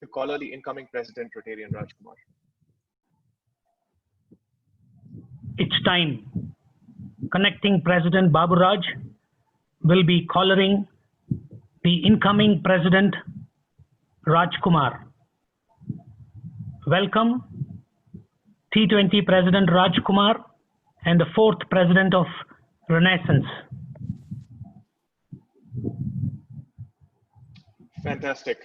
to collar the incoming president, Rotarian Rajkumar. It's time. Connecting President Babu Raj will be collaring the incoming President Rajkumar. Welcome, T20 President Rajkumar and the 4th President of Renaissance. Fantastic.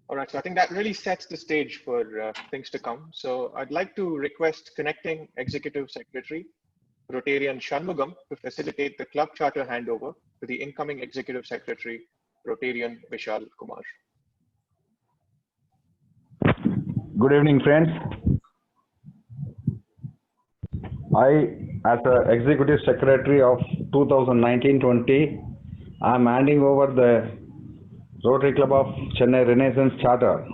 All right, so I think that really sets the stage for things to come. So I'd like to request connecting Executive Secretary, Rotarian Shanmugam, to facilitate the club charter handover to the incoming Executive Secretary, Rotarian Vishal Kumar. Good evening, friends. I, as the Executive Secretary of 2019-20, I am handing over the Rotary Club of Chennai Renaissance Charter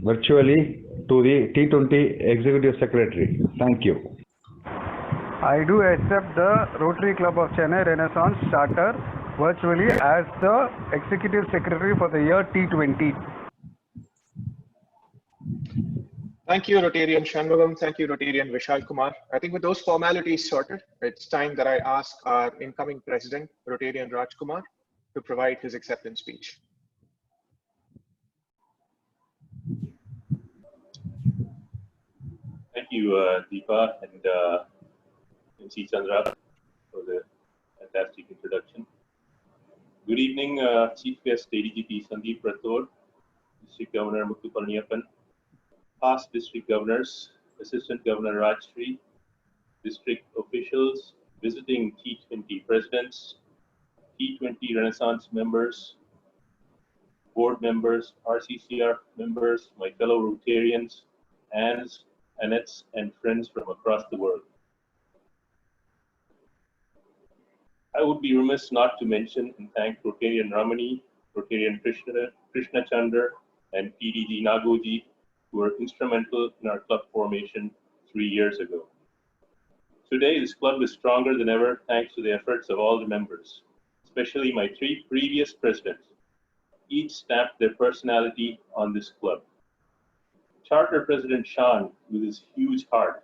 virtually to the T20 Executive Secretary. Thank you. I do accept the Rotary Club of Chennai Renaissance Charter virtually as the Executive Secretary for the year T20. Thank you, Rotarian Shanmugam. Thank you, Rotarian Vishal Kumar. I think with those formalities sorted, it's time that I ask our incoming President, Rotarian Rajkumar, to provide his acceptance speech. Thank you, Deepa and MC Chandra for the fantastic introduction. Good evening, Chief Guest ADGP Sandeep Rathod, District Governor Muthu Palaniappan, past District Governors, Assistant Governor Rajshri, District officials, visiting T20 Presidents, T20 Renaissance members, board members, RCCR members, my fellow Rotarians, Anns, Annettes, and friends from across the world. I would be remiss not to mention and thank Rotarian Ramani, Rotarian Krishna Chandra, and PDG Nagoji, who were instrumental in our club formation 3 years ago. Today, this club is stronger than ever thanks to the efforts of all the members, especially my 3 previous presidents. Each stamped their personality on this club. Charter President Shan, with his huge heart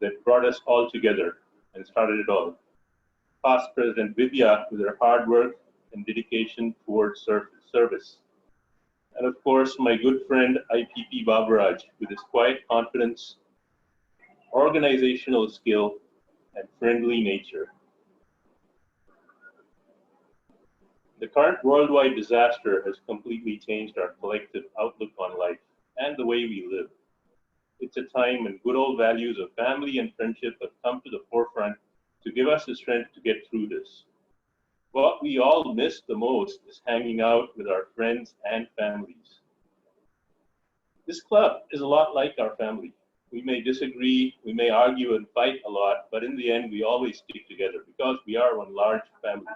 that brought us all together and started it all. Past President Vidya, with her hard work and dedication towards service. And of course, my good friend IPP Baburaj, with his quiet confidence, organizational skill, and friendly nature. The current worldwide disaster has completely changed our collective outlook on life and the way we live. It's a time when good old values of family and friendship have come to the forefront to give us the strength to get through this. What we all miss the most is hanging out with our friends and families. This club is a lot like our family. We may disagree, we may argue and fight a lot, but in the end, we always stick together because we are one large family,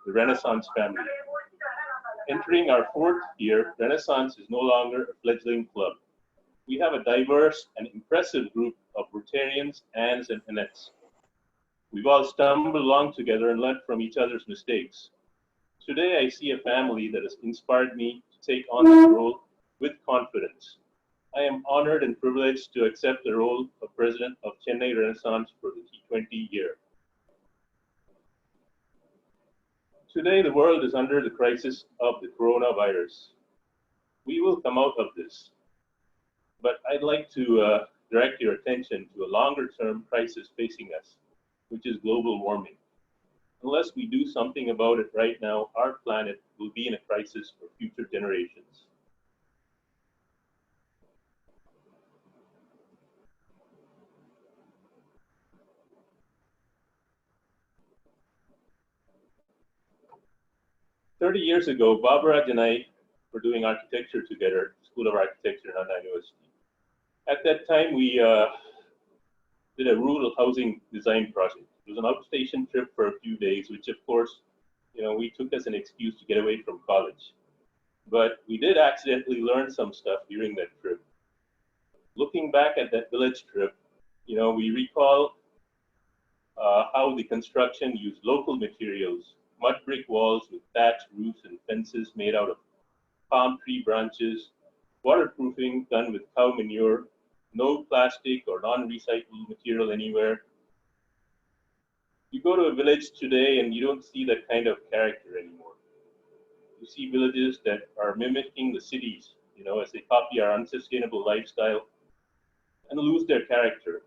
the Renaissance family. Entering our 4th year, Renaissance is no longer a fledgling club. We have a diverse and impressive group of Rotarians, Anns, and Annettes. We've all stumbled along together and learned from each other's mistakes. Today, I see a family that has inspired me to take on this role with confidence. I am honored and privileged to accept the role of President of Chennai Renaissance for the T20 year. Today, the world is under the crisis of the coronavirus. We will come out of this, but I'd like to direct your attention to a longer-term crisis facing us, which is global warming. Unless we do something about it right now, our planet will be in a crisis for future generations. "30 years ago, Baburaj and I were doing architecture together, School of Architecture at Anna University. At that time, we did a rural housing design project. It was an outstation trip for a few days, which of course, we took as an excuse to get away from college. But we did accidentally learn some stuff during that trip. Looking back at that village trip, we recall how the construction used local materials, mud brick walls with thatched roofs and fences made out of palm tree branches, waterproofing done with cow manure, no plastic or non-recyclable material anywhere. You go to a village today and you don't see that kind of character anymore. You see villages that are mimicking the cities, as they copy our unsustainable lifestyle and lose their character.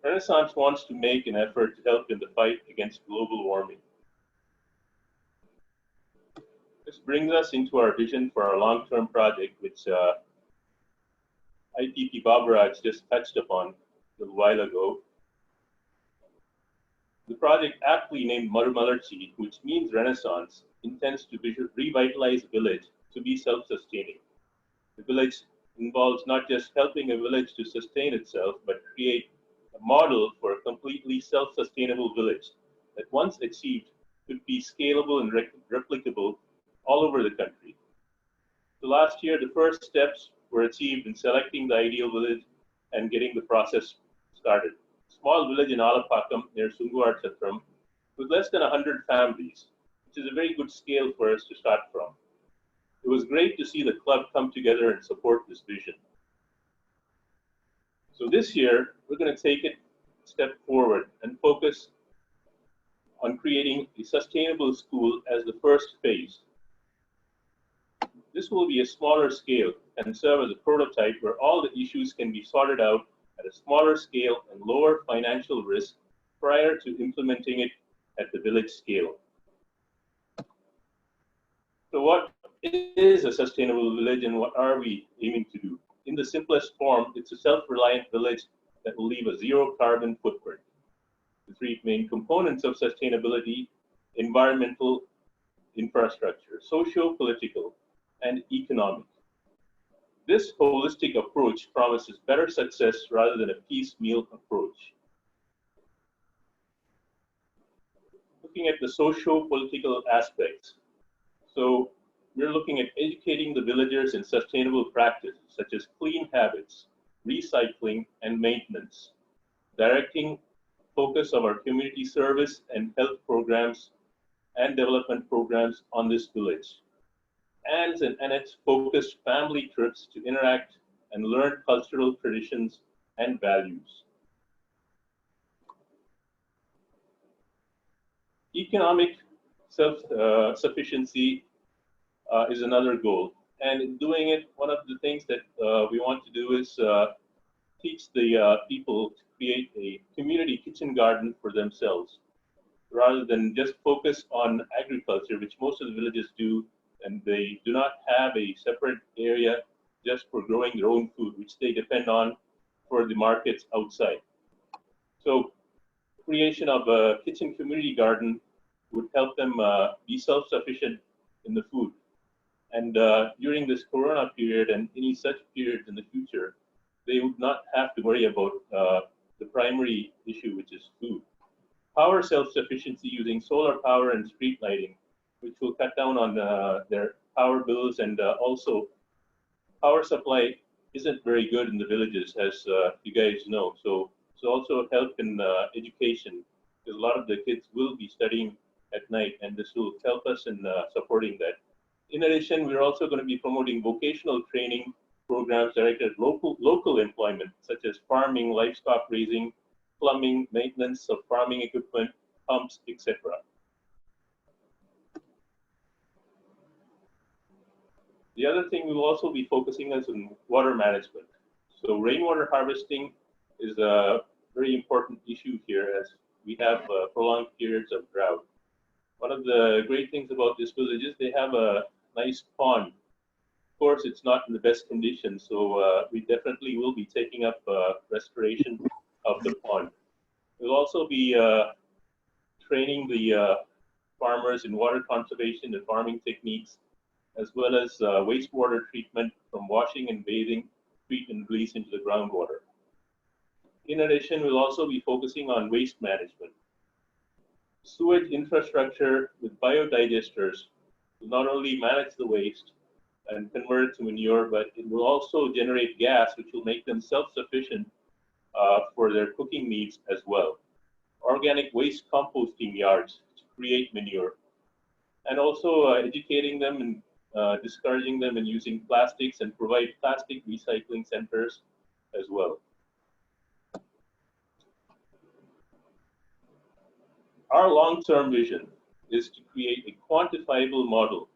Renaissance wants to make an effort to help in the fight against global warming. This brings us into our vision for our long-term project, which IPP Babaraj just touched upon a little while ago. The project, aptly named Marumalarchi, which means Renaissance, intends to revitalize a village to be self-sustaining. The village involves not just helping a village to sustain itself, but create a model for a completely self-sustainable village that, once achieved, could be scalable and replicable all over the country. So last year, the first steps were achieved in selecting the ideal village and getting the process started. Small village in Alapakkam near Sunguvar Chatram with less than 100 families, which is a very good scale for us to start from. It was great to see the club come together and support this vision. So this year, we're going to take it a step forward and focus on creating a sustainable school as the first phase. This will be a smaller scale and serve as a prototype where all the issues can be sorted out at a smaller scale and lower financial risk prior to implementing it at the village scale. So what is a sustainable village and what are we aiming to do? In the simplest form, it's a self-reliant village that will leave a zero carbon footprint. The three main components of sustainability: environmental, infrastructure, socio-political, and economic. This holistic approach promises better success rather than a piecemeal approach. Looking at the socio-political aspects. So we're looking at educating the villagers in sustainable practices such as clean habits, recycling, and maintenance, directing focus of our community service and health programs and development programs on this village, and its focused family trips to interact and learn cultural traditions and values. Economic self-sufficiency is another goal. And in doing it, one of the things that we want to do is teach the people to create a community kitchen garden for themselves, rather than just focus on agriculture, which most of the villages do, and they do not have a separate area just for growing their own food, which they depend on for the markets outside. So creation of a kitchen community garden would help them be self-sufficient in the food. And during this Corona period and any such periods in the future, they would not have to worry about the primary issue, which is food. Power self-sufficiency using solar power and street lighting, which will cut down on their power bills, and also power supply isn't very good in the villages, as you guys know. So also help in education, because a lot of the kids will be studying at night, and this will help us in supporting that. In addition, we're also going to be promoting vocational training programs directed at local employment, such as farming, livestock raising, plumbing, maintenance of farming equipment, pumps, etc. The other thing we will also be focusing on is water management. So rainwater harvesting is a very important issue here, as we have prolonged periods of drought. One of the great things about this village is they have a nice pond. Of course, it's not in the best condition, so we definitely will be taking up restoration of the pond. We'll also be training the farmers in water conservation and farming techniques, as well as wastewater treatment from washing and bathing, treat and release into the groundwater. In addition, we'll also be focusing on waste management. Sewage infrastructure with biodigesters will not only manage the waste and convert it to manure, but it will also generate gas, which will make them self-sufficient for their cooking needs as well. Organic waste composting yards to create manure. and also educating them and discouraging them in using plastics and provide plastic recycling centers as well. Our long-term vision is to create a quantifiable model.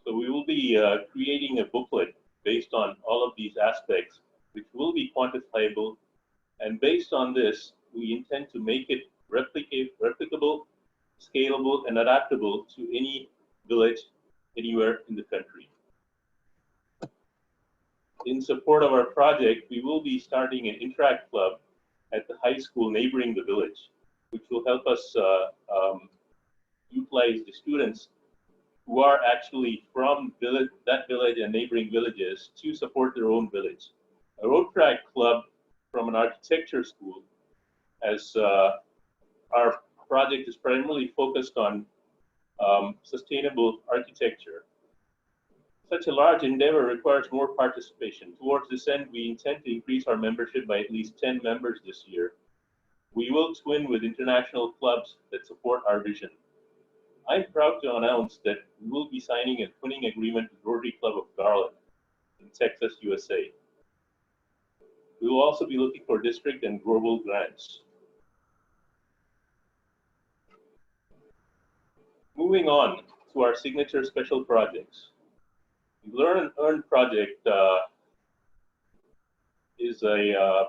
So we will be creating a booklet based on all of these aspects, which will be quantifiable. And based on this, we intend to make it replicable, scalable, and adaptable to any village anywhere in the country. In support of our project, we will be starting an interact club at the high school neighboring the village, which will help us utilize the students who are actually from that village and neighboring villages to support their own village. A road track club from an architecture school, as our project is primarily focused on sustainable architecture. Such a large endeavor requires more participation. Towards this end, we intend to increase our membership by at least 10 members this year. We will twin with international clubs that support our vision. I'm proud to announce that we will be signing a twinning agreement with Rotary Club of Garland in Texas, USA. We will also be looking for district and global grants. Moving on to our signature special projects. The Learn and Earn project is a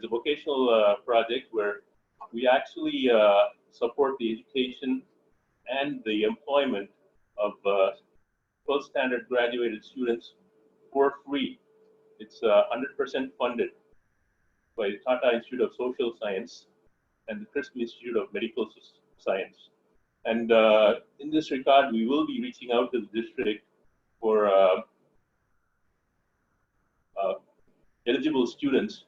vocational project where we actually support the education and the employment of 12th standard graduated students for free. It's 100% funded by the Tata Institute of Social Science and the Crisp Institute of Medical Science. And in this regard, we will be reaching out to the district for eligible students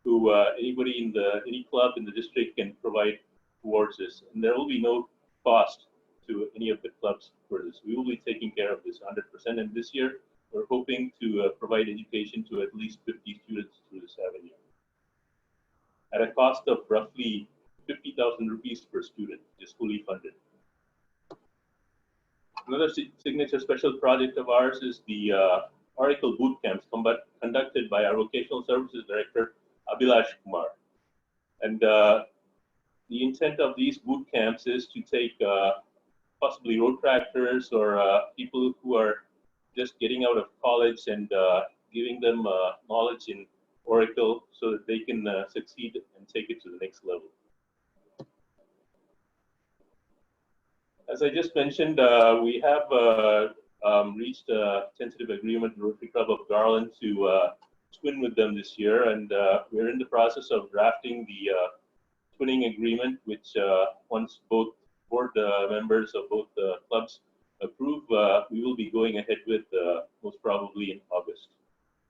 who anybody in any club in the district can provide towards this. And there will be no cost to any of the clubs for this. We will be taking care of this 100%. And this year, we're hoping to provide education to at least 50 students through this avenue at a cost of roughly 50,000 rupees per student, which is fully funded. Another signature special project of ours is the Oracle boot camps conducted by our Vocational Services Director, Abhilash Kumar. And the intent of these boot camps is to take possibly road tractors or people who are just getting out of college and giving them knowledge in Oracle so that they can succeed and take it to the next level. As I just mentioned, we have reached a tentative agreement with Rotary Club of Garland to twin with them this year, and we're in the process of drafting the twinning agreement, which once both board members of both clubs approve, we will be going ahead with most probably in August.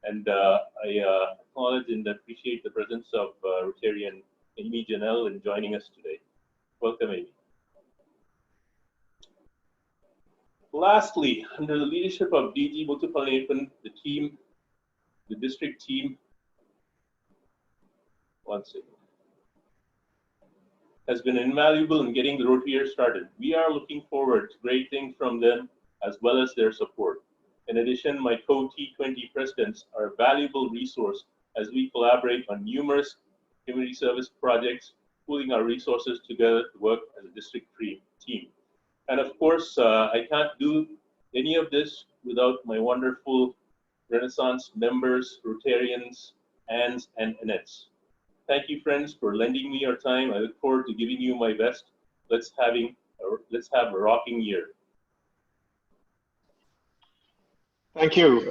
And I acknowledge and appreciate the presence of Rotarian Amy Janelle in joining us today. Welcome, Amy. Lastly, under the leadership of DG Muthupalnepan, the district team, has been invaluable in getting the Rotary year started. We are looking forward to great things from them as well as their support. In addition, my co-T20 presidents are a valuable resource as we collaborate on numerous community service projects, pooling our resources together to work as a district team. And of course, I can't do any of this without my wonderful Renaissance members, Rotarians, Anns, and Annettes. Thank you, friends, for lending me your time. I look forward to giving you my best. Let's have a rocking year. Thank you.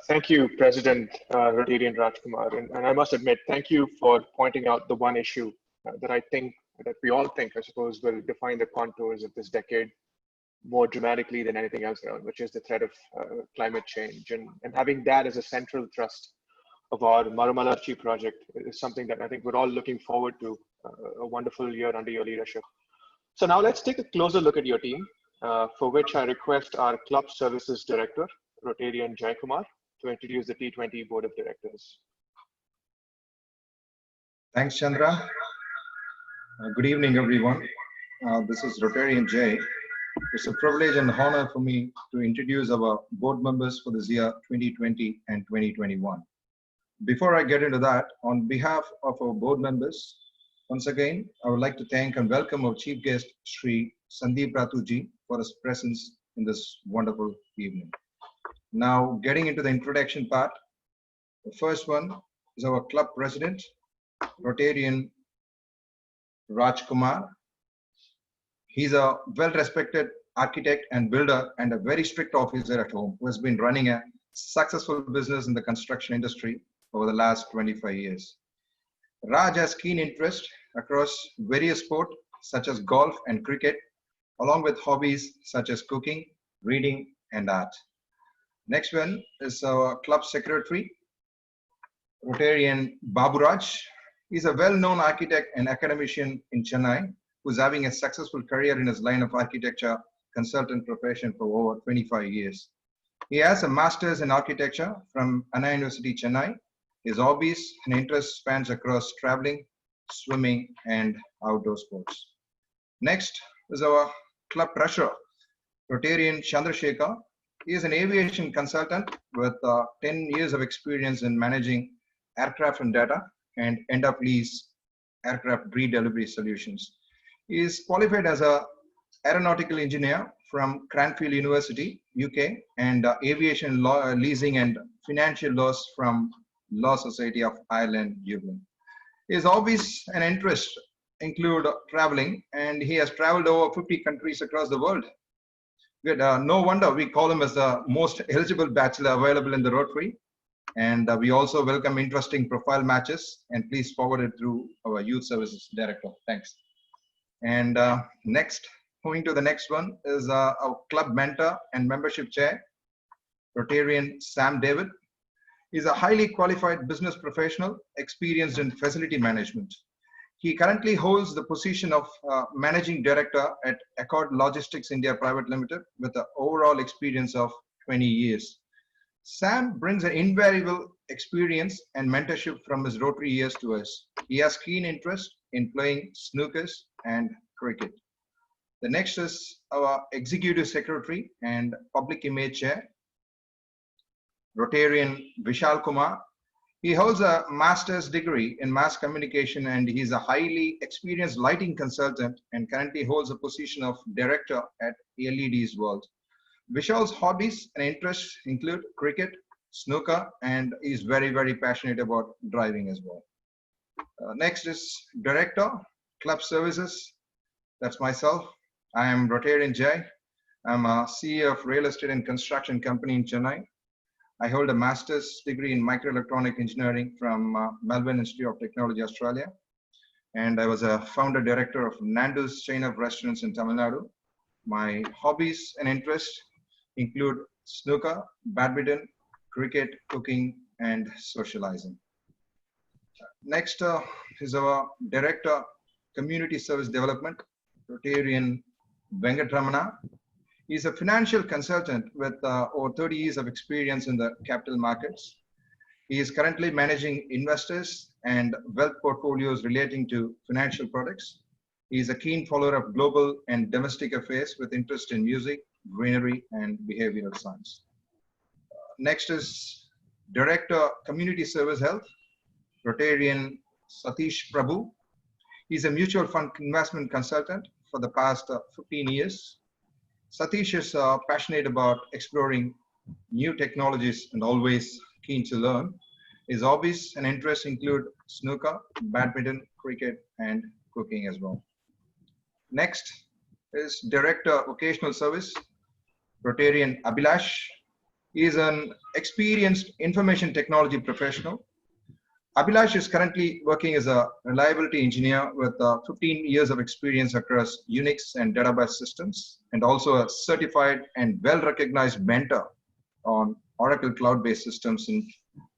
Thank you, President Rotarian Rajkumar. And I must admit, thank you for pointing out the one issue that we all think, I suppose, will define the contours of this decade more dramatically than anything else around, which is the threat of climate change. And having that as a central thrust of our Marumalarchi project is something that I think we're all looking forward to, a wonderful year under your leadership. So now let's take a closer look at your team, for which I request our Club Services Director, Rotarian Jai Kumar, to introduce the T20 Board of Directors. Thanks, Chandra. Good evening, everyone. This is Rotarian Jai. It's a privilege and honor for me to introduce our board members for this year 2020 and 2021. Before I get into that, on behalf of our board members, once again, I would like to thank and welcome our chief guest, Sri Sandeep Ratuji, for his presence in this wonderful evening. Now, getting into the introduction part, the first one is our club president, Rotarian Raj Kumar. He's a well-respected architect and builder and a very strict officer at home who has been running a successful business in the construction industry over the last 25 years. Raj has keen interest across various sports such as golf and cricket, along with hobbies such as cooking, reading, and art. Next one is our club secretary, Rotarian Baburaj. He's a well-known architect and academician in Chennai who's having a successful career in his line of architecture consultant profession for over 25 years. He has a master's in architecture from Anna University, Chennai. His hobbies and interests spans across traveling, swimming, and outdoor sports. Next is our club treasurer, Rotarian Chandrasekhar. He is an aviation consultant with 10 years of experience in managing aircraft and data and end-of-lease aircraft redelivery solutions. He is qualified as an aeronautical engineer from Cranfield University, UK, and aviation law, leasing and financial laws from Law Society of Ireland, Dublin. His hobbies and interests include traveling, and he has traveled over 50 countries across the world. Good. No wonder we call him as the most eligible bachelor available in the Rotary. And we also welcome interesting profile matches, and please forward it through our Youth Services Director. Thanks. And next, moving to the next one is our club mentor and membership chair, Rotarian Sam David. He's a highly qualified business professional, experienced in facility management. He currently holds the position of Managing Director at Accord Logistics India Private Limited with an overall experience of 20 years. Sam brings an invaluable experience and mentorship from his Rotary years to us. He has keen interest in playing snookers and cricket. The next is our Executive Secretary and Public Image Chair, Rotarian Vishal Kumar. He holds a master's degree in mass communication, and he's a highly experienced lighting consultant and currently holds a position of director at LED's World. Vishal's hobbies and interests include cricket, snooker, and he's very, very passionate about driving as well. Next is Director, Club Services. That's myself. I am Rotarian Jai. I'm a CEO of real estate and construction company in Chennai. I hold a master's degree in microelectronic engineering from Melbourne Institute of Technology, Australia. And I was a founder director of Nando's chain of restaurants in Tamil Nadu. My hobbies and interests include snooker, badminton, cricket, cooking, and socializing. Next is our Director, Community Service Development, Rotarian Venkatramana. He's a financial consultant with over 30 years of experience in the capital markets. He is currently managing investors and wealth portfolios relating to financial products. He is a keen follower of global and domestic affairs with interest in music, greenery, and behavioral science. Next is Director, Community Service Health, Rotarian Satish Prabhu. He's a mutual fund investment consultant for the past 15 years. Satish is passionate about exploring new technologies and always keen to learn. His hobbies and interests include snooker, badminton, cricket, and cooking as well. Next is Director, Vocational Service, Rotarian Abhilash. He is an experienced information technology professional. Abhilash is currently working as a reliability engineer with 15 years of experience across Unix and database systems, and also a certified and well-recognized mentor on Oracle cloud-based systems in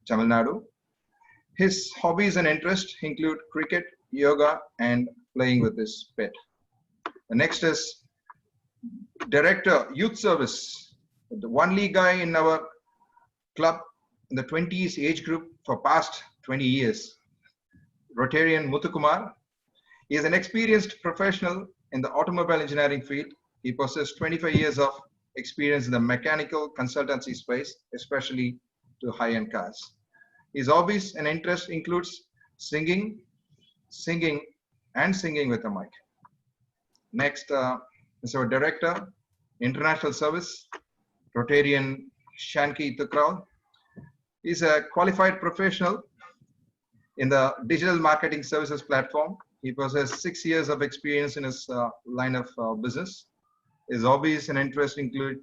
Tamil Nadu. His hobbies and interests include cricket, yoga, and playing with his pet. The next is Director, Youth Service, the only guy in our club in the 20s age group for past 20 years, Rotarian Muthukumar. He is an experienced professional in the automobile engineering field He possesses 25 years of experience in the mechanical consultancy space, especially to high-end cars. His hobbies and interests includes singing with a mic. Next is our director, International Service, Rotarian Shanki Tukral. He's a qualified professional in the digital marketing services platform. He possesses 6 years of experience in his line of business. His hobbies and interests include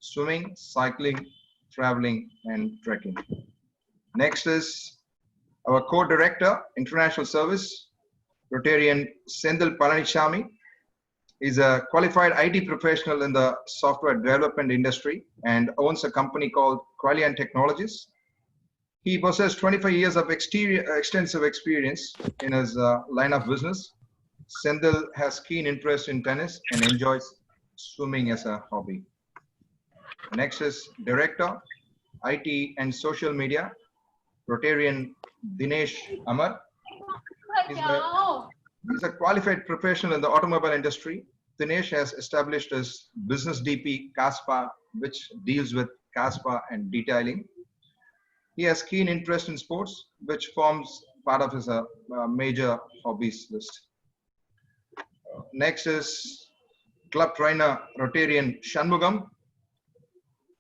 swimming, cycling, traveling, and trekking. Next is our co-director, International Service, Rotarian Sendil Palanichami. He's a qualified IT professional in the software development industry and owns a company called Qualian Technologies. He possesses 25 years of extensive experience in his line of business. Sendil has keen interest in tennis and enjoys swimming as a hobby. Next is Director, IT and Social Media, Rotarian Dinesh Amar. He's a qualified professional in the automobile industry. Dinesh has established his business DP, CASPA, which deals with CASPA and detailing. He has keen interest in sports, which forms part of his major hobbies list. Next is club trainer Rotarian Shanmugam,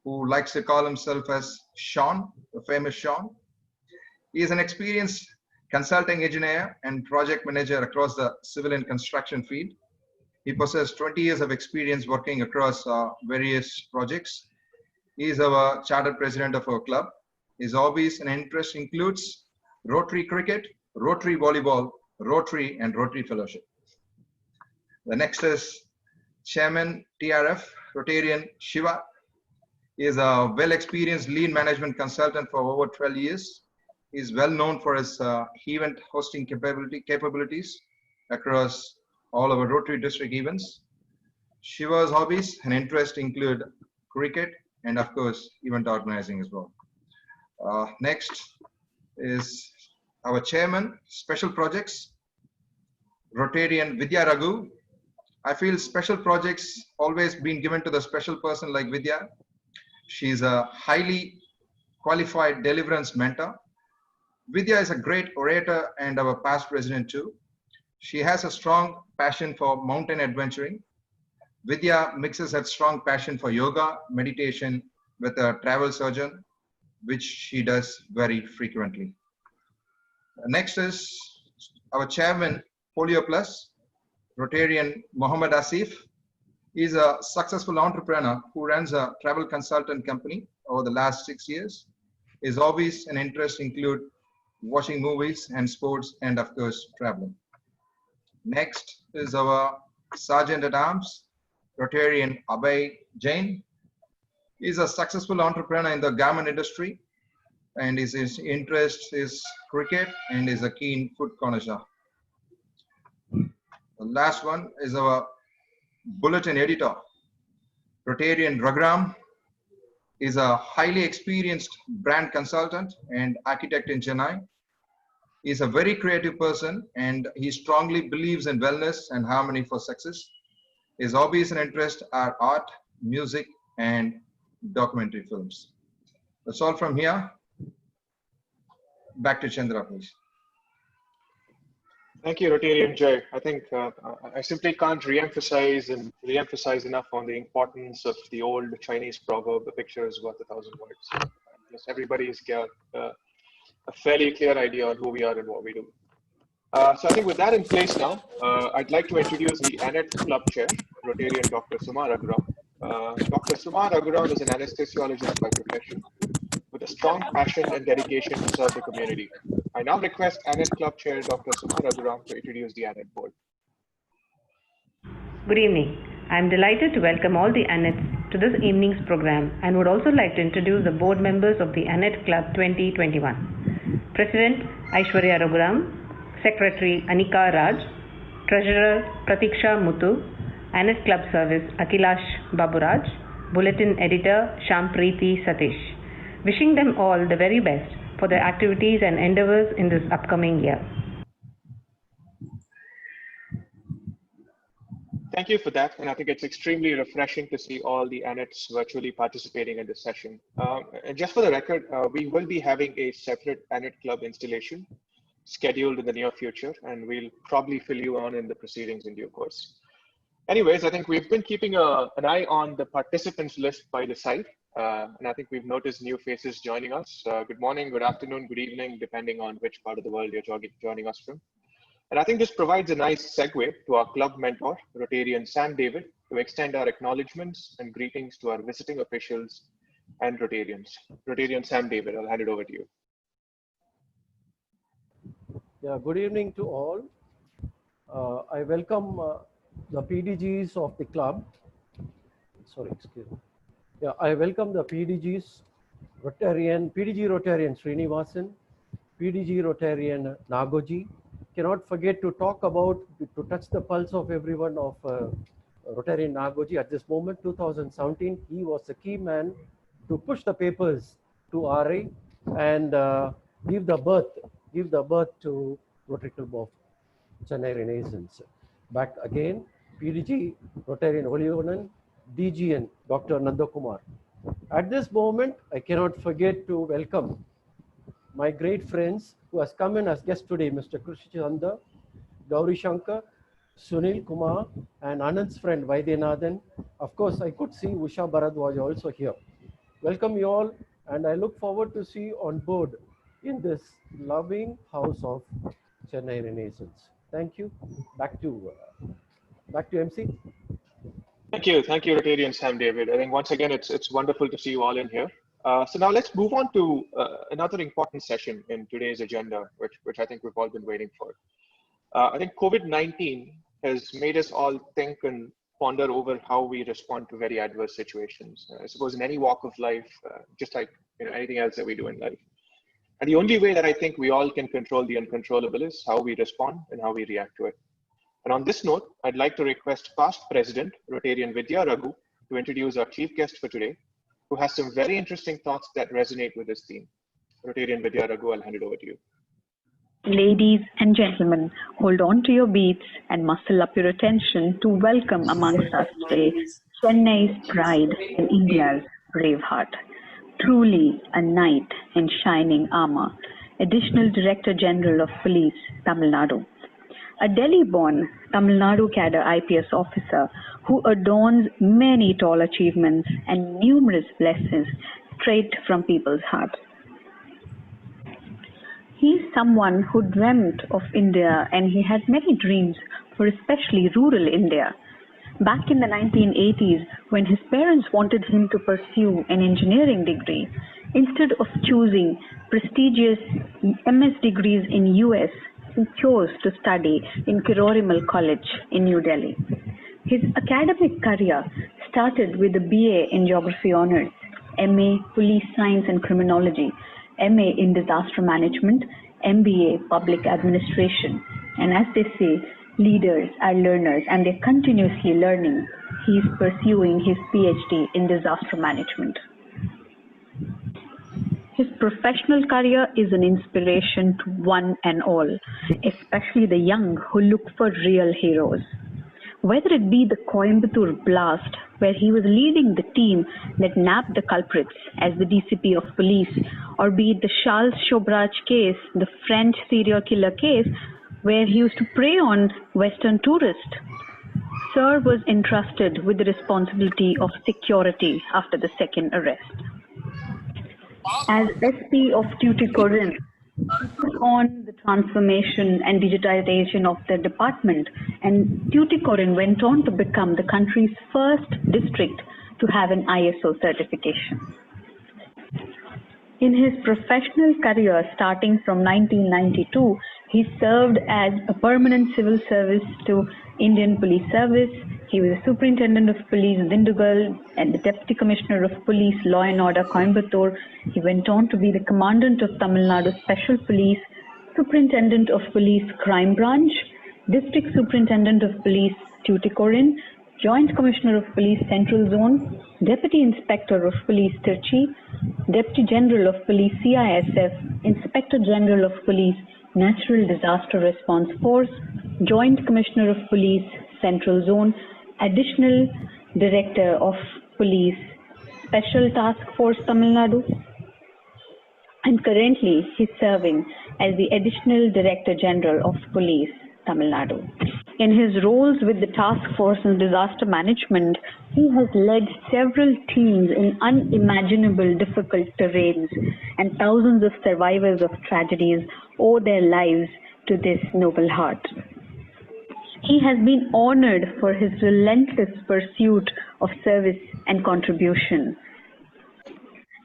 who likes to call himself as Sean, the famous Sean. He is an experienced consulting engineer and project manager across the civil and construction field. He possesses 20 years of experience working across various projects. He is our charter president of our club. His hobbies and interests includes Rotary cricket, Rotary volleyball, Rotary and Rotary fellowship. The next is Chairman TRF, Rotarian Shiva. He is a well-experienced lean management consultant for over 12 years. He is well known for his event hosting capabilities across all our Rotary district events. Shiva's hobbies and interests include cricket and of course event organizing as well. Next is our chairman, special projects, Rotarian Vidya Raghu. I feel special projects always been given to the special person like Vidya. She's a highly qualified deliverance mentor. Vidya is a great orator and our past president too. She has a strong passion for mountain adventuring. Vidya mixes that strong passion for yoga, meditation with a travel surgeon, which she does very frequently. Next is our chairman, Polio Plus, Rotarian Mohammed Asif. He's a successful entrepreneur who runs a travel consultant company over the last 6 years. His hobbies and interests include watching movies and sports and of course traveling. Next is our Sergeant at Arms, Rotarian Abhay Jain. He's a successful entrepreneur in the garment industry and his interest is cricket and is a keen food connoisseur. The last one is our bulletin editor, Rotarian Ragram. Is a highly experienced brand consultant and architect in Chennai. He's a very creative person and he strongly believes in wellness and harmony for success. His hobbies and interests are art, music, and documentary films. That's all from here. Back to Chandra, please. Thank you, Rotarian Jay. I think I simply can't re-emphasize enough on the importance of the old Chinese proverb, "The picture is worth 1,000 words." Yes, everybody's got a fairly clear idea on who we are and what we do. So I think with that in place now, I'd like to introduce the ANET Club Chair, Rotarian Dr. Suma Raghuram. Dr. Suma Raghuram is an anesthesiologist by profession with a strong passion and dedication to serve the community. I now request ANET Club Chair Dr. Suma Raghuram to introduce the ANET board. Good evening. I am delighted to welcome all the ANETs to this evening's program and would also like to introduce the board members of the ANET Club 2021. President Aishwarya Raghuram, Secretary Anika Raj, Treasurer Pratiksha Muthu, ANET Club Service Akilash Baburaj, Bulletin Editor Shampreeti Satish. Wishing them all the very best for their activities and endeavors in this upcoming year. Thank you for that. And I think it's extremely refreshing to see all the ANETs virtually participating in this session. And just for the record, we will be having a separate ANET Club installation scheduled in the near future, and we'll probably fill you on in the proceedings in due course. Anyways, I think we've been keeping an eye on the participants list by the site, and I think we've noticed new faces joining us. Good morning, good afternoon, good evening, depending on which part of the world you're joining us from. And I think this provides a nice segue to our club mentor, Rotarian Sam David, to extend our acknowledgements and greetings to our visiting officials and Rotarians. Rotarian Sam David, I'll hand it over to you. Yeah, good evening to all. I welcome the PDGs of the club. Sorry, excuse me. Yeah, I welcome the PDG Rotarian Srinivasan, PDG Rotarian Nagoji. Cannot forget to talk about, to touch the pulse of everyone of Rotarian Nagoji at this moment, 2017. He was the key man to push the papers to RA and give the birth to Rotary Club of Chennai Renaissance. Back again, PDG Rotarian Holiyonan, DGN Dr. Nandakumar. At this moment, I cannot forget to welcome my great friends who has come in as guest today, Mr. Krishchanda, Gauri Shankar, Sunil Kumar, and Anand's friend Vaidyanathan. Of course, I could see Usha Bharadwaj also here. Welcome you all, and I look forward to see you on board in this loving house of Chennai Renaissance. Thank you. Back to MC. Thank you, Rotarian Sam David. I think once again, it's wonderful to see you all in here. So now let's move on to another important session in today's agenda, which I think we've all been waiting for. I think COVID-19 has made us all think and ponder over how we respond to very adverse situations. I suppose in any walk of life, just like anything else that we do in life. And the only way that I think we all can control the uncontrollable is how we respond and how we react to it. And on this note, I'd like to request past President Rotarian Vidya Raghu to introduce our chief guest for today, who has some very interesting thoughts that resonate with this theme. Rotarian Vidya Raghu, I'll hand it over to you. Ladies and gentlemen, hold on to your beats and muscle up your attention to welcome amongst us today Chennai's pride and India's braveheart. Truly a knight in shining armor, Additional Director General of Police, Tamil Nadu. A Delhi-born Tamil Nadu cadre IPS officer who adorns many tall achievements and numerous blessings straight from people's hearts. He is someone who dreamt of India, and he had many dreams for especially rural India. Back in the 1980s, when his parents wanted him to pursue an engineering degree, instead of choosing prestigious MS degrees in US, he chose to study in Kirorimal College in New Delhi. His academic career started with a BA in Geography Honours, MA Police Science and Criminology, MA in Disaster Management, MBA Public Administration. And as they say, leaders are learners and they're continuously learning. He's pursuing his PhD in Disaster Management. His professional career is an inspiration to one and all, especially the young who look for real heroes. Whether it be the Coimbatore blast, where he was leading the team that nabbed the culprits as the DCP of police, or be it the Charles Chobraj case, the French serial killer case, where he used to prey on Western tourists, Sir was entrusted with the responsibility of security after the second arrest. As SP of Tuticorin, he took on the transformation and digitization of the department, and Tuticorin went on to become the country's first district to have an ISO certification. In his professional career starting from 1992, he served as a permanent civil service to Indian Police Service. He was a Superintendent of Police Dindigul and the Deputy Commissioner of Police Law and Order Coimbatore. He went on to be the Commandant of Tamil Nadu Special Police, Superintendent of Police Crime Branch, District Superintendent of Police Tuticorin, Joint Commissioner of Police Central Zone, Deputy Inspector of Police Tirchi, Deputy General of Police CISF, Inspector General of Police Natural Disaster Response Force, Joint Commissioner of Police Central Zone, Additional Director of Police, Special Task Force Tamil Nadu, and currently he's serving as the Additional Director General of Police, Tamil Nadu. In his roles with the Task Force on Disaster Management, he has led several teams in unimaginable difficult terrains, and thousands of survivors of tragedies owe their lives to this noble heart. He has been honored for his relentless pursuit of service and contribution.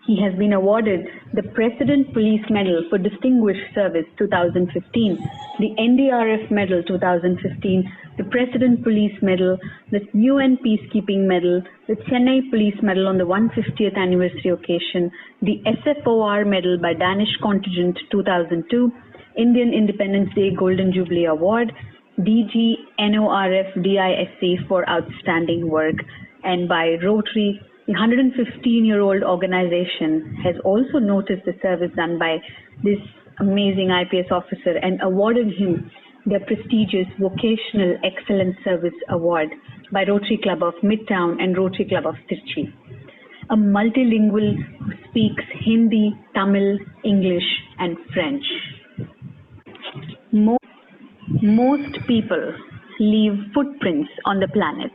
He has been awarded the President Police Medal for Distinguished Service 2015, the NDRF Medal 2015, the President Police Medal, the UN Peacekeeping Medal, the Chennai Police Medal on the 150th anniversary occasion, the SFOR Medal by Danish Contingent 2002, Indian Independence Day Golden Jubilee Award, DG NORF DISC for outstanding work, and by Rotary. The 115-year-old organization has also noticed the service done by this amazing IPS officer and awarded him the prestigious Vocational Excellence Service Award by Rotary Club of Midtown and Rotary Club of Tirchi. A multilingual who speaks Hindi, Tamil, English, and French. Most people leave footprints on the planet.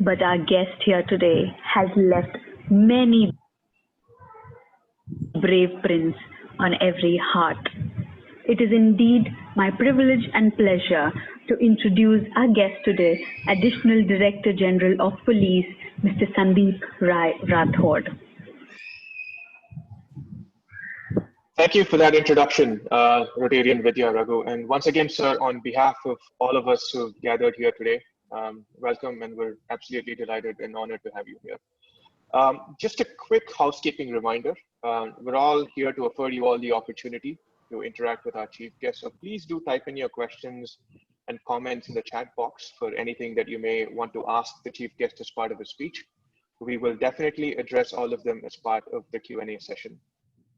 But our guest here today has left many brave prints on every heart. It is indeed my privilege and pleasure to introduce our guest today, Additional Director General of Police, Mr. Sandeep Rai Rathod. Thank you for that introduction, Rotarian Vidya Raghu. And once again, sir, on behalf of all of us who gathered here today, welcome, and we're absolutely delighted and honored to have you here. Just a quick housekeeping reminder. We're all here to afford you all the opportunity to interact with our chief guest. So please do type in your questions and comments in the chat box for anything that you may want to ask the chief guest as part of his speech. We will definitely address all of them as part of the Q&A session.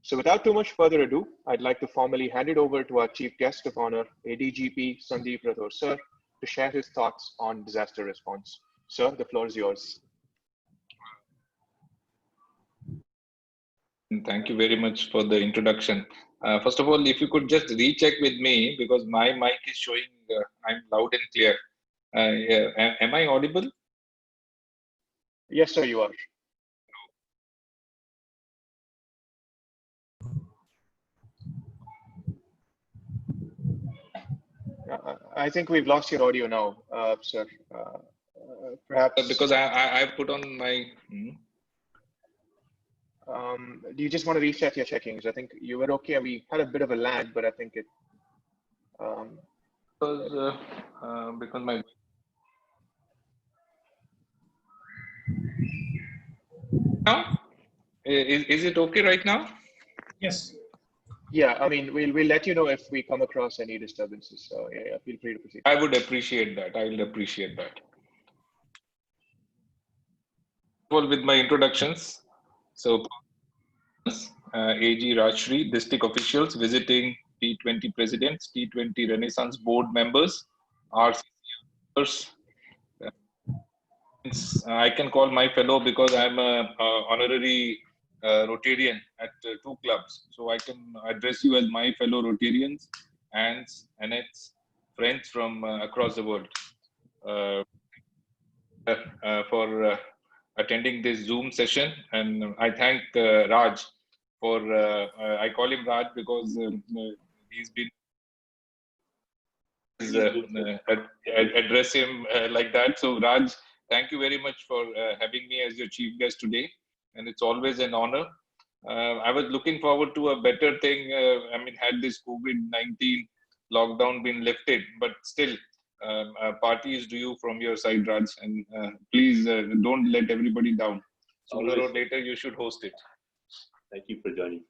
So without too much further ado, I'd like to formally hand it over to our chief guest of honor, ADGP Sandeep Rathod, sir, to share his thoughts on disaster response. Sir, the floor is yours. Thank you very much for the introduction. First of all, if you could just recheck with me, because my mic is showing I'm loud and clear. Yeah, am I audible? Yes, sir, you are. I think we've lost your audio now, sir. Perhaps because I put on my. Do you just want to reset your checkings? I think you were okay. We had a bit of a lag, but I think it. Because my. Now, is it okay right now? Yes. Yeah, I mean, we'll let you know if we come across any disturbances. So yeah, feel free to proceed. I would appreciate that. I will appreciate that. Well, with my introductions, so AG Rajshri, district officials visiting T20 presidents, T20 Renaissance board members, RCC members. I can call my fellow because I'm a honorary Rotarian at two clubs. So I can address you as my fellow Rotarians, aunts, aunts, friends from across the world for attending this Zoom session. And I thank Raj for, I call him Raj because he's been address him like that. So Raj, thank you very much for having me as your chief guest today. And it's always an honor. I was looking forward to a better thing. I mean, had this COVID-19 lockdown been lifted, but still, party is due from your side, Raj. And please don't let everybody down. Sooner or later, you should host it. Thank you for joining.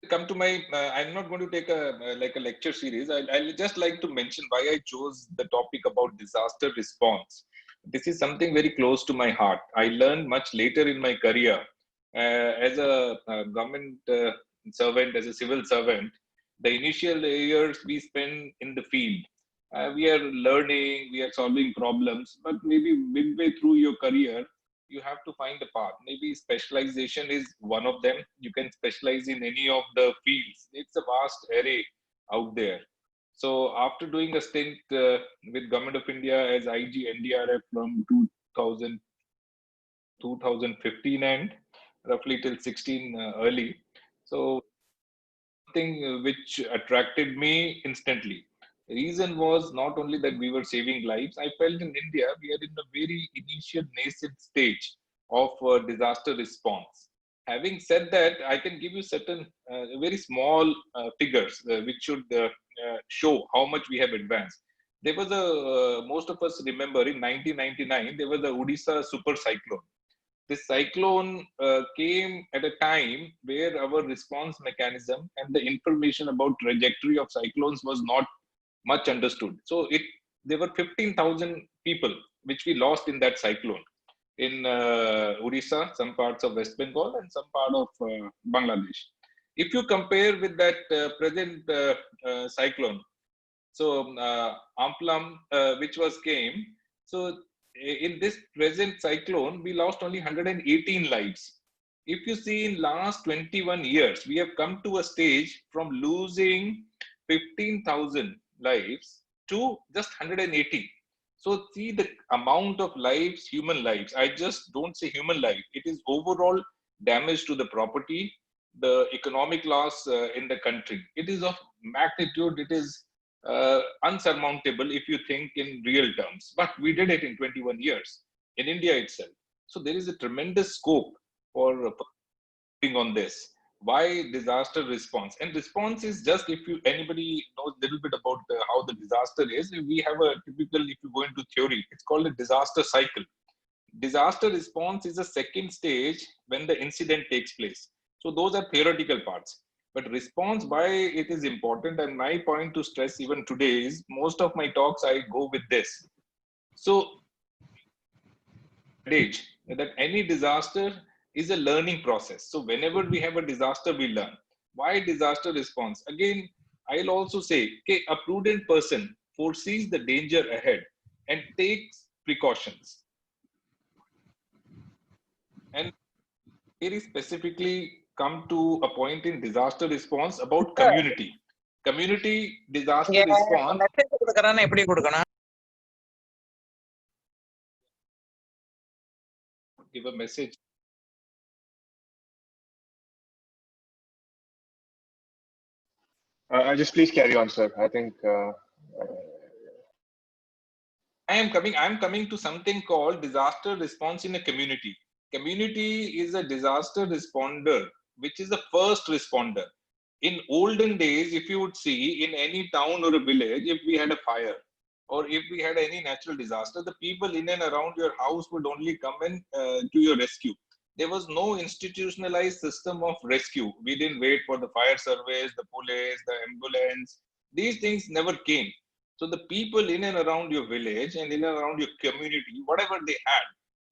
Come to my, I'm not going to take a like a lecture series. I'll just like to mention why I chose the topic about disaster response. This is something very close to my heart. I learned much later in my career as a government servant, as a civil servant. The initial years we spend in the field, we are learning, we are solving problems, but maybe midway through your career, you have to find a path. Maybe specialization is one of them. You can specialize in any of the fields. It's a vast array out there. So after doing a stint with Government of India as IG NDRF from 2015 and roughly till 16 early. So something which attracted me instantly. The reason was not only that we were saving lives, I felt in India we are in a very initial nascent stage of disaster response. Having said that, I can give you certain very small figures which should show how much we have advanced. There was most of us remember in 1999, there was the Odisha super cyclone. This cyclone came at a time where our response mechanism and the information about trajectory of cyclones was not much understood. So there were 15,000 people which we lost in that cyclone in Odisha, some parts of West Bengal, and some part of Bangladesh. If you compare with that present cyclone, so Amplam, which came, so in this present cyclone, we lost only 118 lives. If you see in last 21 years, we have come to a stage from losing 15,000 lives to just 180. So see the amount of lives, human lives. I just don't say human life. It is overall damage to the property, the economic loss in the country. It is of magnitude. It is unsurmountable if you think in real terms. But we did it in 21 years in India itself. So there is a tremendous scope for working on this. Why disaster response? And response is just, if anybody knows a little bit about how the disaster is, we have a typical, if you go into theory, it's called a disaster cycle. Disaster response is a second stage when the incident takes place. So those are theoretical parts. But response, why it is important, and my point to stress even today is, most of my talks I go with this. So that any disaster is a learning process. So whenever we have a disaster, we learn. Why disaster response? Again, I'll also say, okay, a prudent person foresees the danger ahead and takes precautions. And very specifically come to a point in disaster response about community. Community disaster response. Give a message. Just please carry on, sir. I think I'm coming to something called disaster response in a community. Community is a disaster responder, which is the first responder. In olden days, if you would see in any town or a village, if we had a fire or if we had any natural disaster, the people in and around your house would only come in to your rescue. There was no institutionalized system of rescue. We didn't wait for the fire service, the police, the ambulance. These things never came. So the people in and around your village and in and around your community, whatever they had,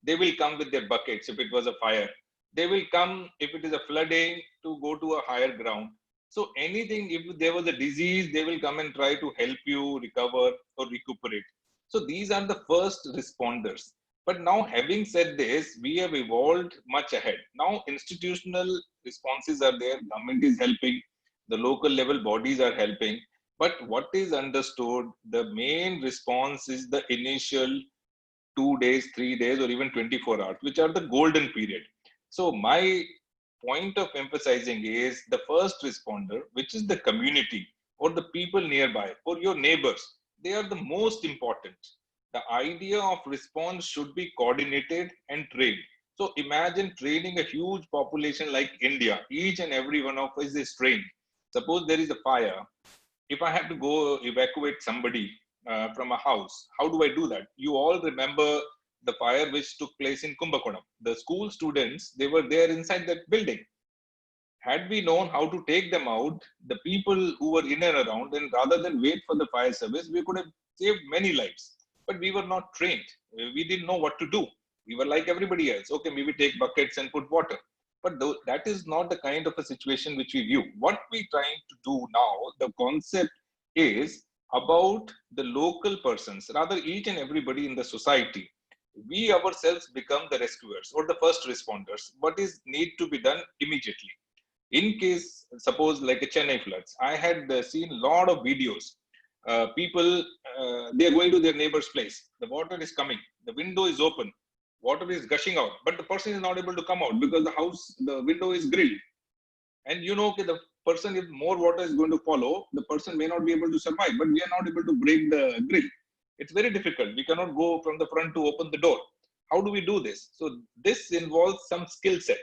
they will come with their buckets if it was a fire. They will come if it is a flooding to go to a higher ground. So anything, if there was a disease, they will come and try to help you recover or recuperate. So these are the first responders. But now, having said this, we have evolved much ahead. Now institutional responses are there, government is helping, the local level bodies are helping. But what is understood, the main response is the initial 2 days, 3 days, or even 24 hours, which are the golden period. So my point of emphasizing is the first responder, which is the community or the people nearby or your neighbors. They are the most important. The idea of response should be coordinated and trained. So imagine training a huge population like India. Each and every one of us is trained. Suppose there is a fire. If I have to go evacuate somebody from a house, how do I do that? You all remember the fire which took place in Kumbakonam. The school students, they were there inside that building. Had we known how to take them out, the people who were in and around, and rather than wait for the fire service, we could have saved many lives. But we were not trained. We didn't know what to do. We were like everybody else. Okay, maybe take buckets and put water. But that is not the kind of a situation which we view. What we're trying to do now, the concept is about the local persons, rather each and everybody in the society. We ourselves become the rescuers or the first responders. What is need to be done immediately? In case, suppose like a Chennai floods, I had seen a lot of videos. People, they are going to their neighbor's place. The water is coming. The window is open. Water is gushing out, but the person is not able to come out because the window is grilled. And you know, okay, the person, if more water is going to follow, the person may not be able to survive, but we are not able to break the grill. It's very difficult. We cannot go from the front to open the door. How do we do this? So this involves some skill set.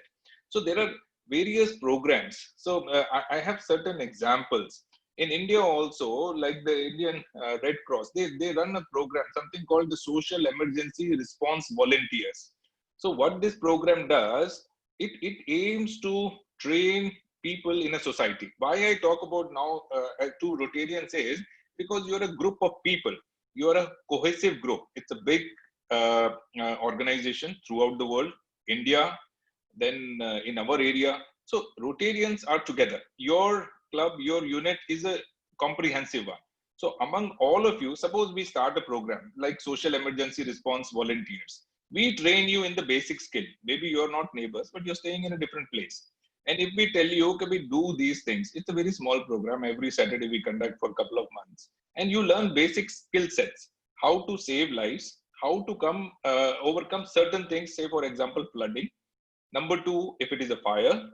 So there are various programs. So I have certain examples. In India also, like the Indian Red Cross, they run a program, something called the Social Emergency Response Volunteers. So what this program does, it aims to train people in a society. Why I talk about now to Rotarians is because you're a group of people. You're a cohesive group. It's a big organization throughout the world, India, then in our area. So Rotarians are together. Your club, your unit is a comprehensive one. So among all of you, suppose we start a program like Social Emergency Response Volunteers. We train you in the basic skill. Maybe you're not neighbors, but you're staying in a different place. And if we tell you, okay, we do these things, it's a very small program. Every Saturday we conduct for a couple of months. And you learn basic skill sets, how to save lives, how to overcome certain things, say for example, flooding. Number two, if it is a fire.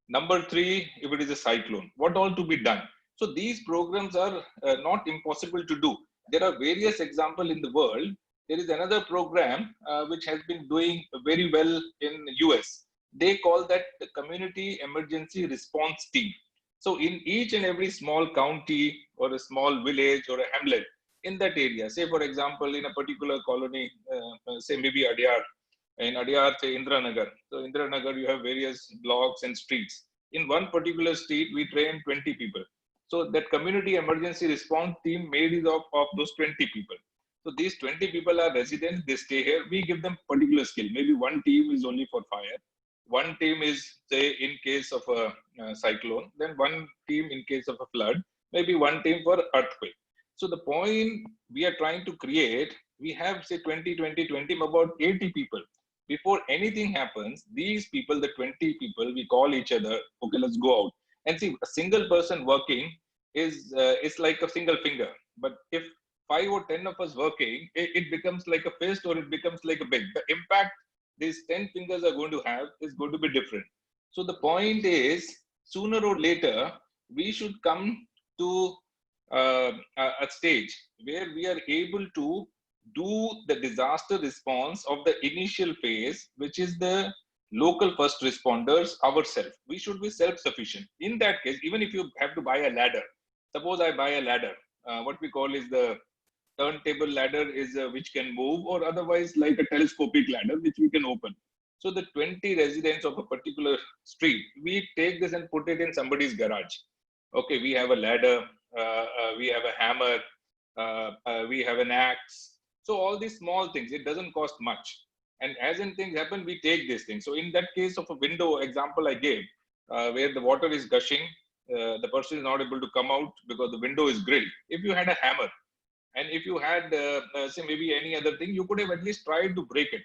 Number three, if it is a cyclone, what all to be done. So these programs are not impossible to do. There are various examples in the world. There is another program which has been doing very well in US. They call that the Community Emergency Response Team. So in each and every small county or a small village or a hamlet in that area, say for example, in a particular colony, say maybe Adyar, in Adyar, say Indranagar. So Indranagar, you have various blocks and streets. In one particular street, we train 20 people. So that community emergency response team made is of those 20 people. So these 20 people are residents, they stay here. We give them particular skill. Maybe one team is only for fire. One team is, say, in case of a cyclone. Then one team in case of a flood. Maybe one team for earthquake. So the point we are trying to create, we have, say, 20, about 80 people. Before anything happens, these people, the 20 people, we call each other, okay, let's go out. And see, a single person working is like a single finger. But if 5 or 10 of us working, it becomes like a fist or it becomes like a big. The impact these 10 fingers are going to have is going to be different. So the point is, sooner or later, we should come to a stage where we are able to do the disaster response of the initial phase, which is the local first responders ourselves. We should be self-sufficient. In that case, even if you have to buy a ladder, suppose I buy a ladder, what we call is the turntable ladder is which can move, or otherwise like a telescopic ladder which we can open. So the 20 residents of a particular street, we take this and put it in somebody's garage. Okay, we have a ladder, we have a hammer, we have an axe. So all these small things, it doesn't cost much. And as in things happen, we take these things. So in that case of a window example I gave, where the water is gushing, the person is not able to come out because the window is grilled. If you had a hammer, and if you had, say, maybe any other thing, you could have at least tried to break it.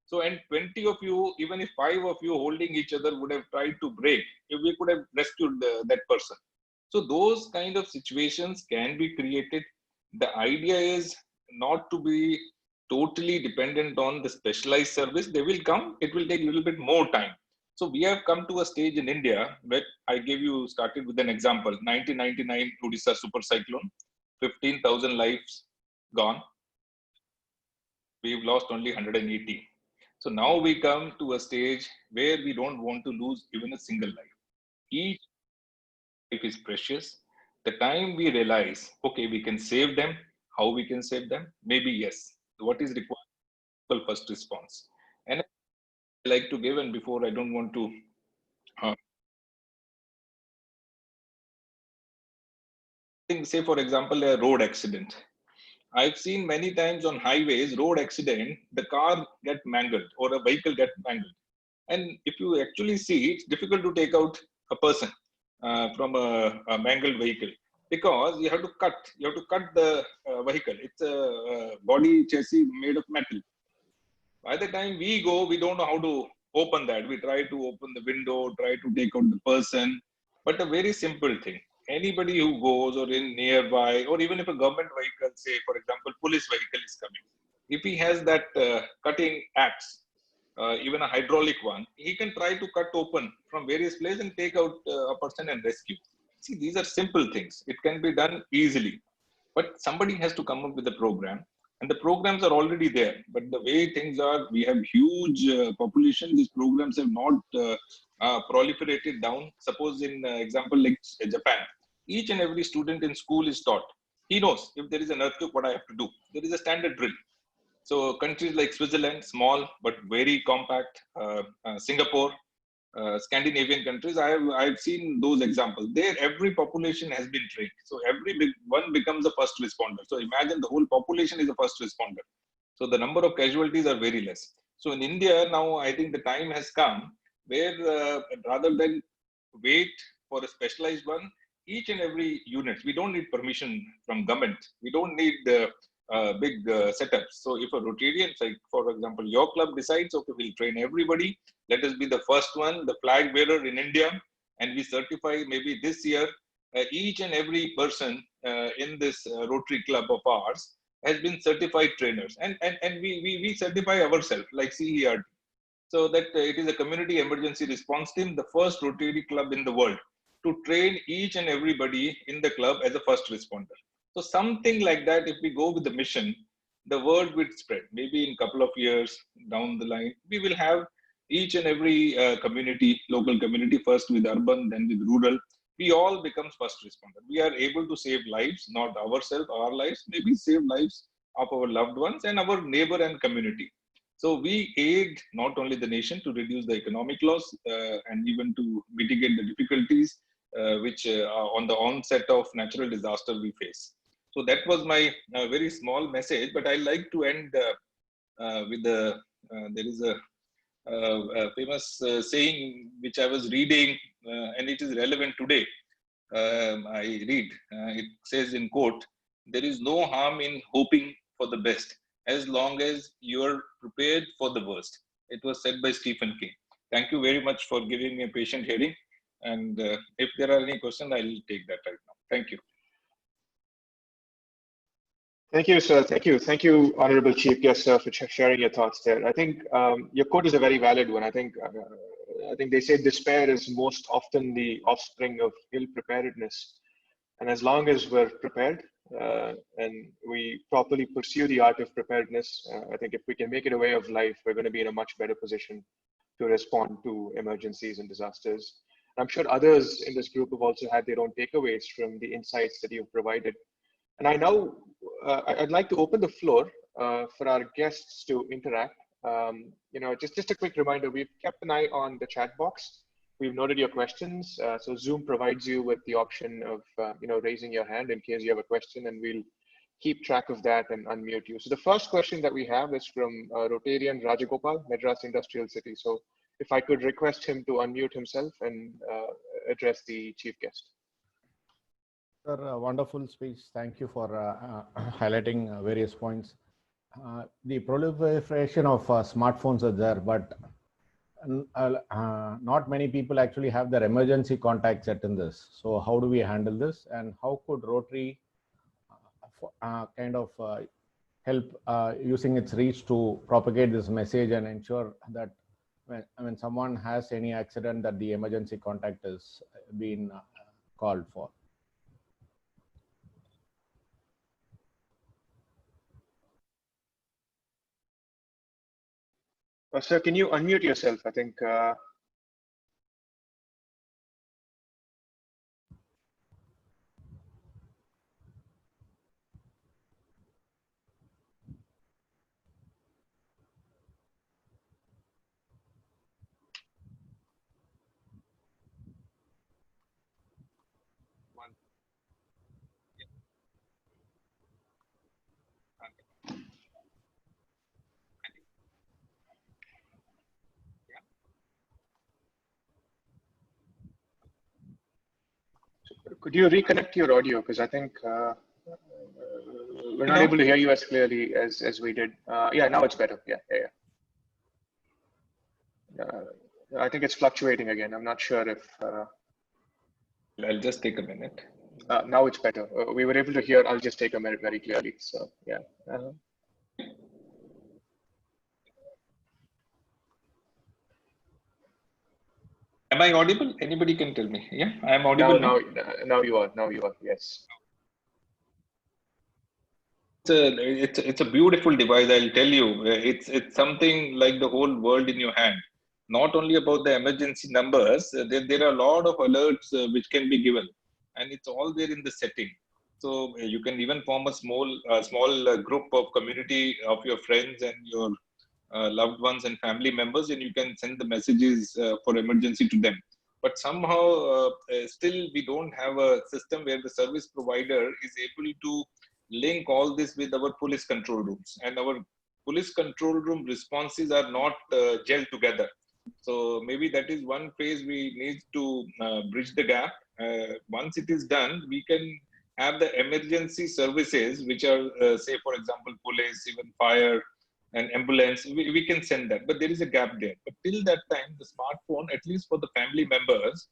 So, and 20 of you, even if 5 of you holding each other would have tried to break, if we could have rescued that person. So those kind of situations can be created. The idea is not to be totally dependent on the specialized service. They will come, it will take a little bit more time. So we have come to a stage in India where I gave you, started with an example, 1999 Odisha super cyclone, 15,000 lives gone. We've lost only 180. So now we come to a stage where we don't want to lose even a single life. Each life is precious. The time we realize, okay, we can save them, how we can save them, maybe yes. What is required? First response. And I like to give, and before I don't want to say, for example, a road accident. I've seen many times on highways, road accident, the car get mangled or a vehicle get mangled. And if you actually see, it's difficult to take out a person from a mangled vehicle. because you have to cut the vehicle. It's a body chassis made of metal. By the time we go, we don't know how to open that. We try to open the window, try to take out the person, but a very simple thing. Anybody who goes or in nearby, or even if a government vehicle, say for example, police vehicle is coming, if he has that cutting axe, even a hydraulic one, he can try to cut open from various places and take out a person and rescue. See, these are simple things. It can be done easily, but somebody has to come up with a program, and the programs are already there. But the way things are, we have huge population. These programs have not proliferated down. Suppose in example like Japan, each and every student in school is taught. He knows if there is an earthquake, what I have to do. There is a standard drill. So countries like Switzerland, small but very compact, Singapore, Scandinavian countries, I've seen those examples. There, every population has been trained. So every one becomes a first responder. So imagine the whole population is a first responder. So the number of casualties are very less. So in India now, I think the time has come where rather than wait for a specialized one, each and every unit, we don't need permission from government. We don't need big setups. So if a Rotarian, like for example, your club decides, okay, we'll train everybody. Let us be the first one, the flag bearer in India, and we certify maybe this year each and every person in this Rotary club of ours has been certified trainers, and we certify ourselves like CERT, so that it is a community emergency response team, the first Rotary club in the world to train each and everybody in the club as a first responder. So something like that, if we go with the mission, the word will spread. Maybe in a couple of years down the line, we will have each and every community, local community, first with urban, then with rural. We all become first responder. We are able to save lives, not ourselves, our lives, maybe save lives of our loved ones and our neighbor and community. So we aid not only the nation to reduce the economic loss and even to mitigate the difficulties which are on the onset of natural disaster we face. So that was my very small message, but I like to end with there is a famous saying which I was reading and it is relevant today. I read, it says in quote, there is no harm in hoping for the best as long as you're prepared for the worst. It was said by Stephen King. Thank you very much for giving me a patient hearing. And if there are any questions, I'll take that right now. Thank you. Thank you, sir. Thank you. Thank you, Honorable Chief Guest, sir, for sharing your thoughts there. I think your quote is a very valid one. I think they say despair is most often the offspring of ill preparedness. And as long as we're prepared and we properly pursue the art of preparedness, I think if we can make it a way of life, we're going to be in a much better position to respond to emergencies and disasters. I'm sure others in this group have also had their own takeaways from the insights that you've provided. And I now, I'd like to open the floor for our guests to interact. Just a quick reminder, we've kept an eye on the chat box. We've noted your questions. So Zoom provides you with the option of, raising your hand in case you have a question, and we'll keep track of that and unmute you. So the first question that we have is from Rotarian Rajagopal, Madras Industrial City. So if I could request him to unmute himself and address the chief guest. Sir, wonderful speech. Thank you for highlighting various points. The proliferation of smartphones are there, but not many people actually have their emergency contact set in this. So how do we handle this, and how could Rotary help using its reach to propagate this message and ensure that when someone has any accident, that the emergency contact is being called for? Sir, can you unmute yourself? I think. Could you reconnect your audio? Because I think we're not able to hear you as clearly as we did. Yeah, now it's better. Yeah. I think it's fluctuating again. I'm not sure if. I'll just take a minute. Now it's better. We were able to hear. I'll just take a minute very clearly. So yeah. Am I audible? Anybody can tell me. Yeah, I'm audible now. Now you are. Now you are. Yes. It's a beautiful device. I'll tell you. It's something like the whole world in your hand. Not only about the emergency numbers. There are a lot of alerts which can be given, and it's all there in the setting. So you can even form a small group of community of your friends and your loved ones and family members, and you can send the messages for emergency to them. But somehow still we don't have a system where the service provider is able to link all this with our police control rooms, and our police control room responses are not gelled together. So maybe that is one phase we need to bridge the gap. Once it is done, we can have the emergency services which are say for example police, even fire and ambulance. We can send that, but there is a gap there. But till that time, the smartphone, at least for the family members,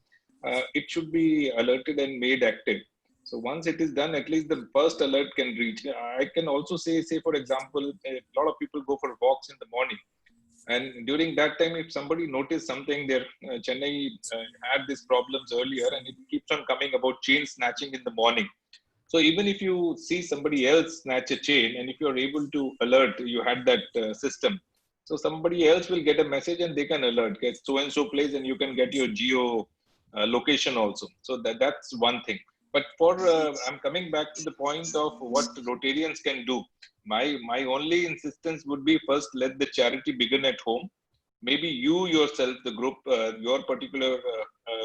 it should be alerted and made active. So once it is done, at least the first alert can reach. I can also say for example, a lot of people go for walks in the morning. And during that time, if somebody noticed something there, Chennai had these problems earlier, and it keeps on coming about chain snatching in the morning. So even if you see somebody else snatch a chain, and if you're able to alert, you had that system. So somebody else will get a message and they can alert, get so-and-so place, and you can get your geo location also. So that's one thing. But I'm coming back to the point of what Rotarians can do. My only insistence would be, first, let the charity begin at home. Maybe you yourself, the group, your particular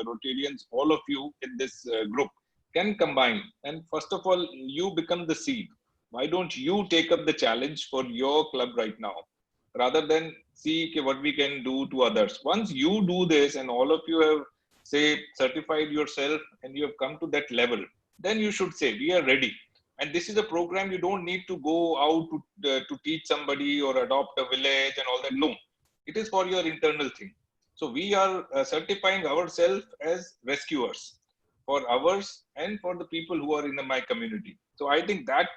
Rotarians, all of you in this group can combine. And first of all, you become the seed. Why don't you take up the challenge for your club right now, rather than see what we can do to others? Once you do this and all of you have, say, certified yourself and you have come to that level, then you should say, we are ready. And this is a program you don't need to go out to teach somebody or adopt a village and all that. No, it is for your internal thing. So we are certifying ourselves as rescuers for ours and for the people who are in my community. So I think that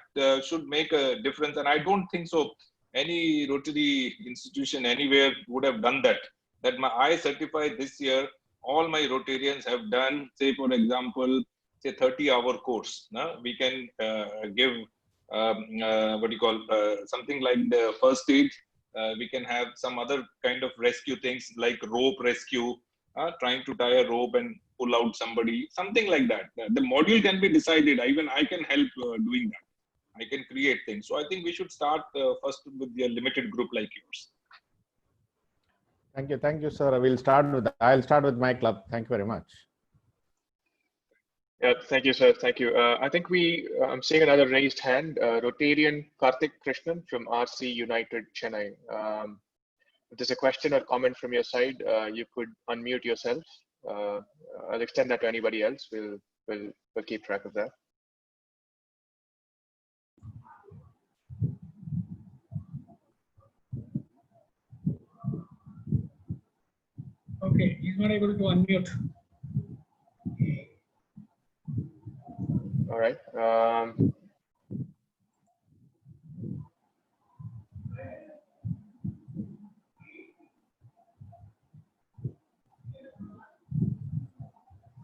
should make a difference. And I don't think so any Rotary institution anywhere would have done that. That I certified this year, all my Rotarians have done, say for example, say 30-hour course. We can give something like the first aid. We can have some other kind of rescue things like rope rescue, trying to tie a rope and pull out somebody, something like that. The module can be decided. Even I can help doing that. I can create things. So I think we should start first with a limited group like yours. Thank you, sir. I'll start with my club. Thank you very much. Yeah, thank you, sir. Thank you. I think I'm seeing another raised hand. Rotarian Karthik Krishnan from RC United Chennai. If there's a question or comment from your side, you could unmute yourself. I'll extend that to anybody else. We'll keep track of that. Okay, he's not able to unmute. All right.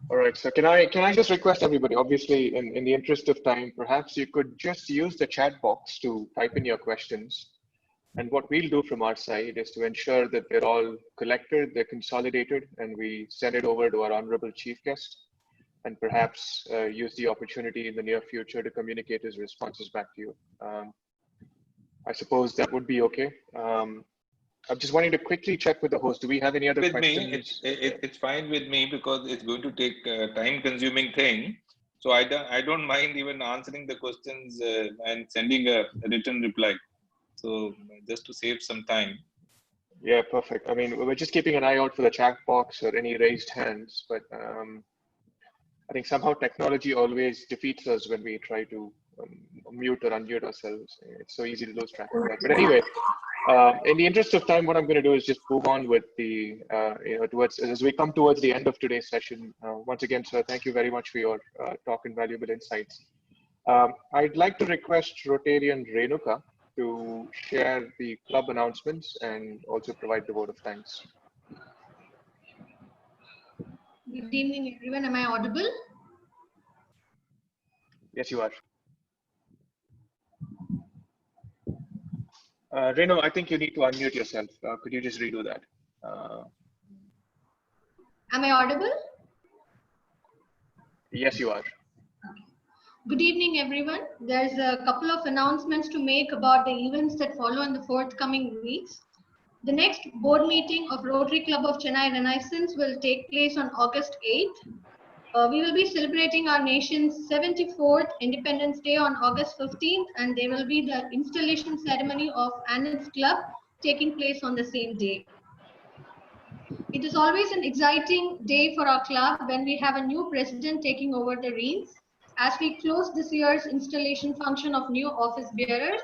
All right. So can I just request everybody, obviously, in the interest of time, perhaps you could just use the chat box to type in your questions. And what we'll do from our side is to ensure that they're all collected, they're consolidated, and we send it over to our honorable chief guest, and perhaps use the opportunity in the near future to communicate his responses back to you. I suppose that would be okay. I'm just wanting to quickly check with the host. Do we have any other questions? It's fine with me, because it's going to take a time-consuming thing. So I don't mind even answering the questions and sending a written reply. So just to save some time. Yeah, perfect. I mean, we're just keeping an eye out for the chat box or any raised hands, but I think somehow technology always defeats us when we try to mute or unmute ourselves. It's so easy to lose track of that. But anyway, in the interest of time, what I'm going to do is just move on with the, as we come towards the end of today's session. Once again, sir, thank you very much for your talk and valuable insights. I'd like to request Rotarian Renuka to share the club announcements and also provide the vote of thanks. Good evening, everyone. Am I audible? Yes, you are. Renu, I think you need to unmute yourself. Could you just redo that? Am I audible? Yes, you are. Good evening, everyone. There's a couple of announcements to make about the events that follow in the forthcoming weeks. The next board meeting of Rotary Club of Chennai Renaissance will take place on August 8th. We will be celebrating our nation's 74th Independence Day on August 15th, and there will be the installation ceremony of Anne's Club taking place on the same day. It is always an exciting day for our club when we have a new president taking over the reins. As we close this year's installation function of new office bearers,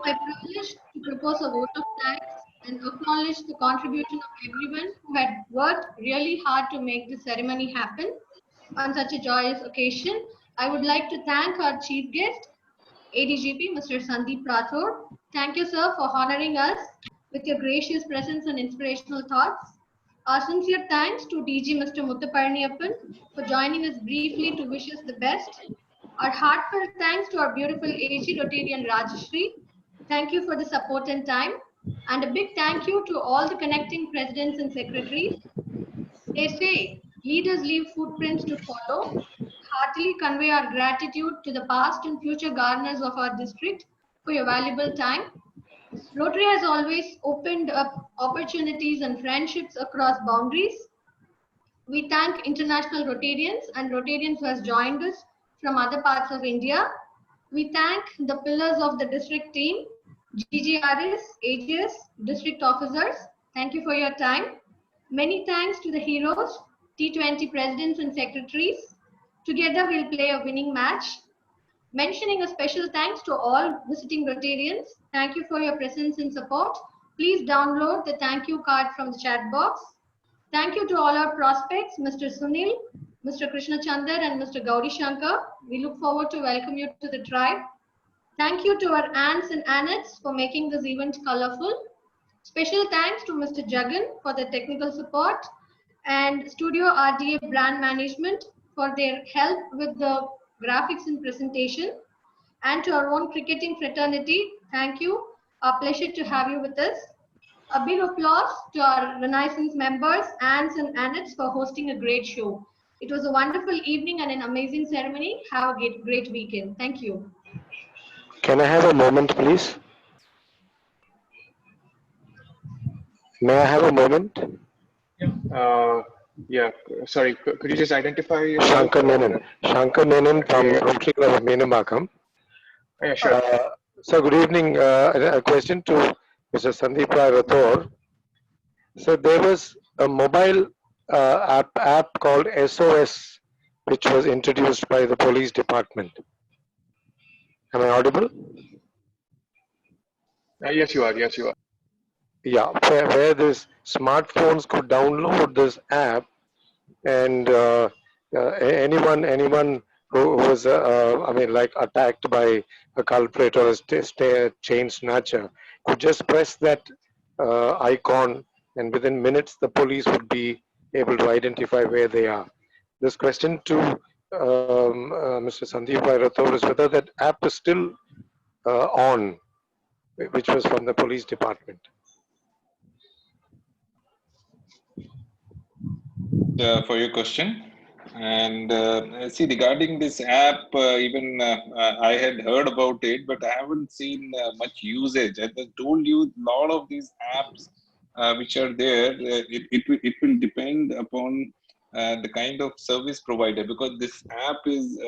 I privilege to propose a vote of thanks and acknowledge the contribution of everyone who had worked really hard to make this ceremony happen on such a joyous occasion. I would like to thank our chief guest, ADGP Mr. Sandeep Rathod. Thank you, sir, for honoring us with your gracious presence and inspirational thoughts. Our sincere thanks to DG Mr. Muthaparniyappan for joining us briefly to wish us the best. Our heartfelt thanks to our beautiful AG Rotarian Rajashri. Thank you for the support and time. And a big thank you to all the connecting presidents and secretaries. They say leaders leave footprints to follow. Heartily convey our gratitude to the past and future governors of our district for your valuable time. Rotary has always opened up opportunities and friendships across boundaries. We thank international Rotarians and Rotarians who has joined us from other parts of India. We thank the pillars of the district team, GGRS, AGS, district officers. Thank you for your time. Many thanks to the heroes, T20 presidents and secretaries. Together we'll play a winning match. Mentioning a special thanks to all visiting Rotarians. Thank you for your presence and support. Please download the thank you card from the chat box. Thank you to all our prospects, Mr. Sunil, Mr. Krishna Chandar and Mr. Gauri Shankar. We look forward to welcome you to the tribe. Thank you to our aunts and annettes for making this event colorful. Special thanks to Mr. Jagan for the technical support and Studio RDA brand management for their help with the graphics and presentation. And to our own cricketing fraternity, thank you. A pleasure to have you with us. A big applause to our Renaissance members, aunts and annettes for hosting a great show. It was a wonderful evening and an amazing ceremony. Have a great weekend. Thank you. Can I have a moment, please? May I have a moment? Yeah, sorry, could you just identify yourself? Shankar Menon. Shankar Menon from Rotary Club of Meenambakam. Yeah, sure. So good evening. A question to Mr. Sandeep Rathod. So there was a mobile app called SOS, which was introduced by the police department. Am I audible? Yes, you are. Yes, you are. Yeah, where this smartphones could download this app, and anyone who was like attacked by a culprit or a chain snatcher could just press that icon, and within minutes the police would be able to identify where they are. This question to Mr. Sandeep Rathod is whether that app is still on, which was from the police department. For your question. And see, regarding this app, even I had heard about it, but I haven't seen much usage. I told you, a lot of these apps which are there, it will depend upon the kind of service provider, because this app is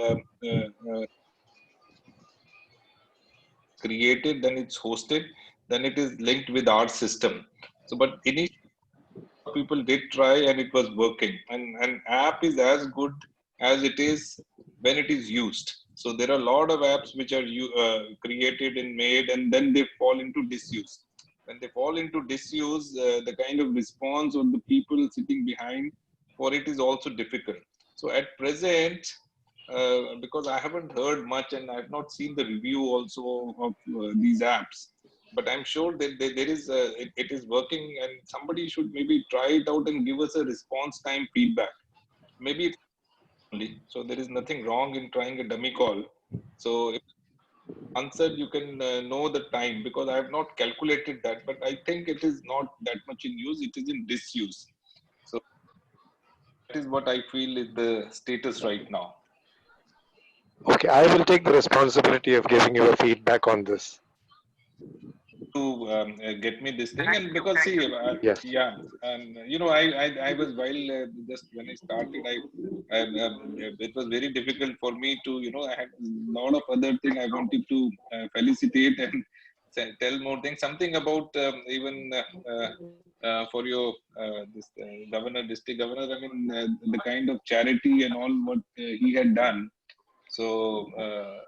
created, then it's hosted, then it is linked with our system. So, but initially, people did try and it was working. And an app is as good as it is when it is used. So there are a lot of apps which are created and made, and then they fall into disuse. When they fall into disuse, the kind of response of the people sitting behind for it is also difficult. So at present, because I haven't heard much and I have not seen the review also of these apps, but I'm sure that there is it is working, and somebody should maybe try it out and give us a response time feedback. Maybe it's only, so there is nothing wrong in trying a dummy call. So if answered, you can know the time, because I have not calculated that, but I think it is not that much in use, it is in disuse. So that is what I feel is the status right now. Okay, I will take the responsibility of giving you a feedback on this. To get me this thing, and because see, Yes. yeah, you know, I was, while just when I started, it was very difficult for me to, you know, I had a lot of other thing I wanted to felicitate and tell more things, something about even for your this governor, district governor, I mean, the kind of charity and all what he had done. So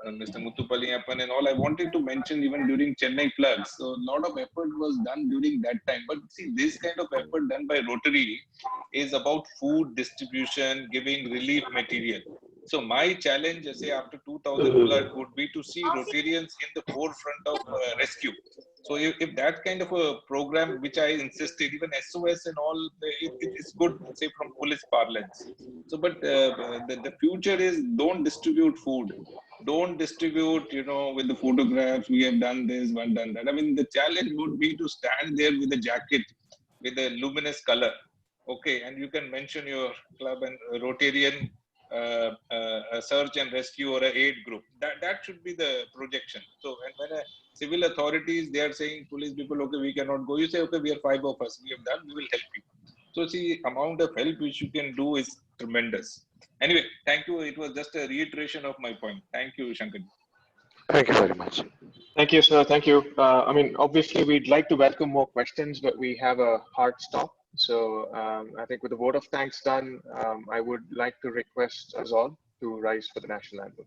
Mr. Muthupaliyappan and all, I wanted to mention even during Chennai floods. So a lot of effort was done during that time. But see, this kind of effort done by Rotary is about food distribution, giving relief material. So my challenge, say after 2000 flood, would be to see Rotarians in the forefront of rescue. So if that kind of a program, which I insisted, even SOS and all, it's good, say from police parlance. So, but the future is, don't distribute food. Don't distribute, you know, with the photographs, we have done this, one done that. I mean, the challenge would be to stand there with a jacket with a luminous color. Okay, and you can mention your club and Rotarian a search and rescue or a aid group. That should be the projection. So when a civil authorities, they are saying, police people, okay, we cannot go. You say, okay, we are 5 of us, we have done, we will help you. So see, amount of help which you can do is tremendous. Anyway, thank you. It was just a reiteration of my point. Thank you, Shankar. Thank you very much. Thank you, sir. Thank you. I mean, obviously, we'd like to welcome more questions, but we have a hard stop. So I think with the vote of thanks done, I would like to request us all to rise for the national anthem.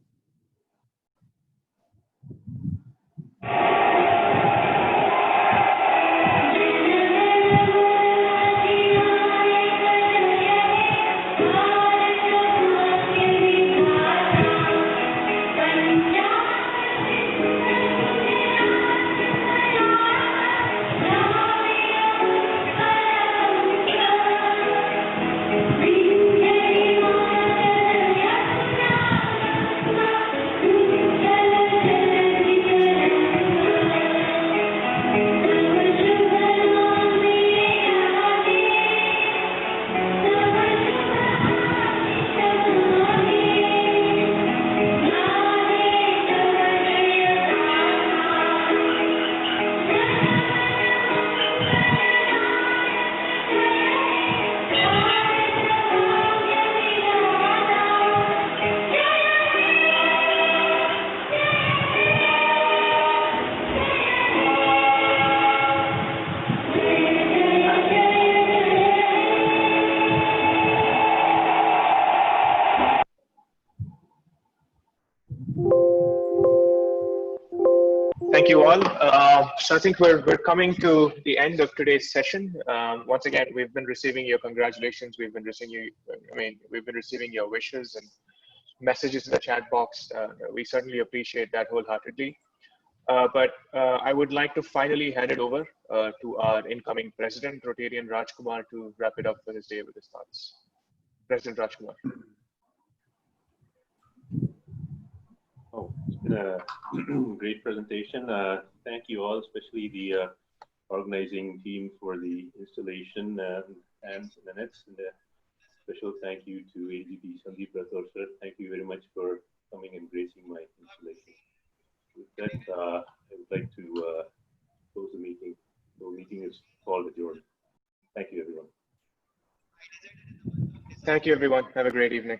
Thank you all. So I think we're coming to the end of today's session. Once again, we've been receiving your congratulations. We've been receiving your wishes and messages in the chat box. We certainly appreciate that wholeheartedly. But I would like to finally hand it over to our incoming president, Rotarian Rajkumar, to wrap it up for his day with his thoughts. President Rajkumar. Oh, it's been a great presentation. Thank you all, especially the organizing team for the installation and minutes. And a special thank you to AGP Sandeep Rathore, sir. Thank you very much for coming and gracing my installation. With that, I would like to close the meeting. The meeting is called adjourned. Thank you, everyone. Thank you, everyone. Have a great evening.